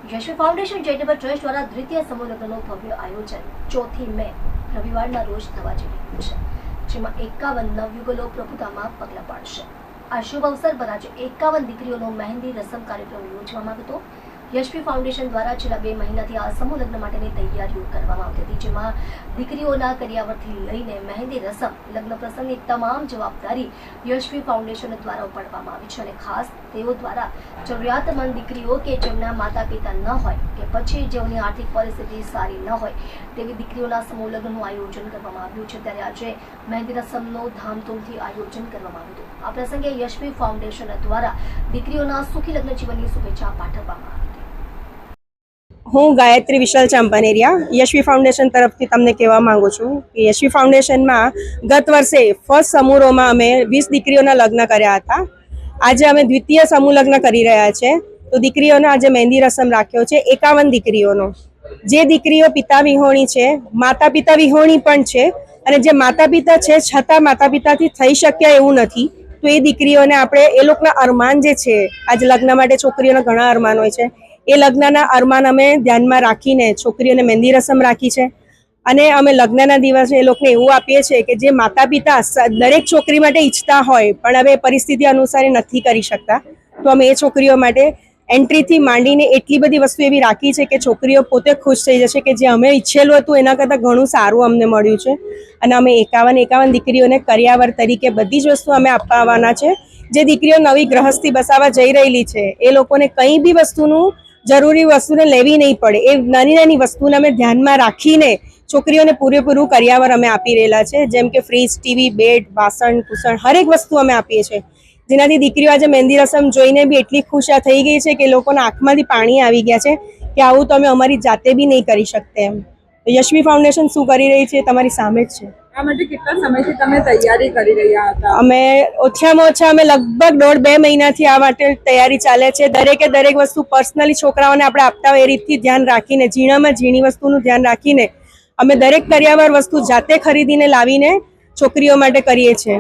Yashvi foundation charitable trust દ્વારા દ્વિતીય સમૂહ લગ્નનું ભવ્ય આયોજન 4 મે રવિવારના રોજ થવા જઈ રહ્યું છે, જેમાં 51 નવયુગલો પ્રભુતામાં પગલાં પાડશે। આ શુભ અવસર પર આજે 51 દીકરીઓનો મહેંદી રસમ કાર્યક્રમ યોજવામાં આવ્યો હતો। યશવી ફાઉન્ડેશન દ્વારા છેલ્લા 2 મહિનાથી આ સમૂહ લગ્ન માટેની તૈયારીઓ કરવામાં આવતી હતી, જેમાં દીકરીઓના કરિયાવરથી લઈને મહેંદી રસમ લગ્ન પ્રસંગની તમામ જવાબદારી યશવી ફાઉન્ડેશન દ્વારા ઉપાડવામાં આવી છે અને ખાસ તેઓ દ્વારા જરૂરિયાતમંદ દીકરીઓ કે જેમના માતા પિતા ન હોય કે પછી જેઓની આર્થિક પરિસ્થિતિ સારી ન હોય તેવી દીકરીઓના સમૂહ લગ્નનું આયોજન કરવામાં આવ્યું છે। ત્યારે આજે મહેંદી રસમનું ધામધૂમથી આયોજન કરવામાં આવ્યું હતું। આ પ્રસંગે યશવી ફાઉન્ડેશન દ્વારા દીકરીઓના સુખી લગ્ન જીવનની શુભેચ્છા પાઠવવામાં આવી। હું ગાયત્રી વિશાલ ચાંપાનેરિયા યશવી ફાઉન્ડેશન તરફથી તમને કહેવા માંગુ છું કે યશવી ફાઉન્ડેશનમાં ગત વર્ષે ફર્સ્ટ સમૂહોમાં અમે 20 દીકરીઓના લગ્ન કર્યા હતા। આજે અમે દ્વિતીય સમૂહ લગ્ન કરી રહ્યા છે, તો દીકરીઓનો આજે મહેંદી રસમ રાખ્યો છે 51 દીકરીઓનો। જે દીકરીઓ પિતા વિહોણી છે, માતા પિતા વિહોણી પણ છે અને જે માતા પિતા છે છતાં માતા પિતાથી થઈ શક્યા એવું નથી, તો એ દીકરીઓને આપણે એ લોકોના અરમાન જે છે, આજે લગ્ન માટે છોકરીઓના ઘણા અરમાન હોય છે, એ લગ્નના અરમાન અમે ધ્યાનમાં રાખીને છોકરીઓને મહેંદી રસમ રાખી છે અને અમે લગ્નના દિવસે એ લોકોને એવું આપીએ છીએ કે જે માતા પિતા દરેક છોકરી માટે ઈચ્છતા હોય પણ હવે પરિસ્થિતિ અનુસાર નથી કરી શકતા, તો અમે એ છોકરીઓ માટે એન્ટ્રીથી માંડીને એટલી બધી વસ્તુ એવી રાખી છે કે છોકરીઓ પોતે ખુશ થઈ જશે કે જે અમે ઈચ્છેલું હતું એના કરતાં ઘણું સારું અમને મળ્યું છે। અને અમે 51 દીકરીઓને કરિયાવર તરીકે બધી જ વસ્તુ અમે આપવાના છે। જે દીકરીઓ નવી ગ્રહસ્થી બસાવવા જઈ રહેલી છે એ લોકોને કંઈ બી વસ્તુનું જરૂરી વસ્તુને લેવી નહીં પડે, એ નાની નાની વસ્તુને અમે ધ્યાનમાં રાખીને છોકરીઓને પૂરેપૂરું કરિયાવર અમે આપી રહેલા છે, જેમ કે ફ્રીજ, ટીવી, બેડ, વાસણ, કુસણ હરેક વસ્તુ અમે આપીએ છીએ, જેનાથી દીકરીઓ આજે મહેંદી રસમ જોઈને બી એટલી ખુશ થઈ ગઈ છે કે લોકોના આંખમાંથી પાણી આવી ગયા છે કે આવું તો અમે અમારી જાતે બી નહીં કરી શકતે એમ। યશવી ફાઉન્ડેશન શું કરી રહી છે તમારી સામે જ છે। આ માટે કેટલા સમયથી તમે તૈયારી કરી રહ્યા હતા? અમે ઓછામાં ઓછા અમે લગભગ 1.5-2 મહિનાથી આ માટે તૈયારી ચાલે છે। દરેકે દરેક વસ્તુ પર્સનલી છોકરાઓને આપણે આપતા હોય એ રીતથી ધ્યાન રાખીને ઝીણામાં ઝીણી વસ્તુનું ધ્યાન રાખીને અમે દરેક કરિયાવર વસ્તુ જાતે ખરીદીને લાવીને છોકરીઓ માટે કરીએ છીએ।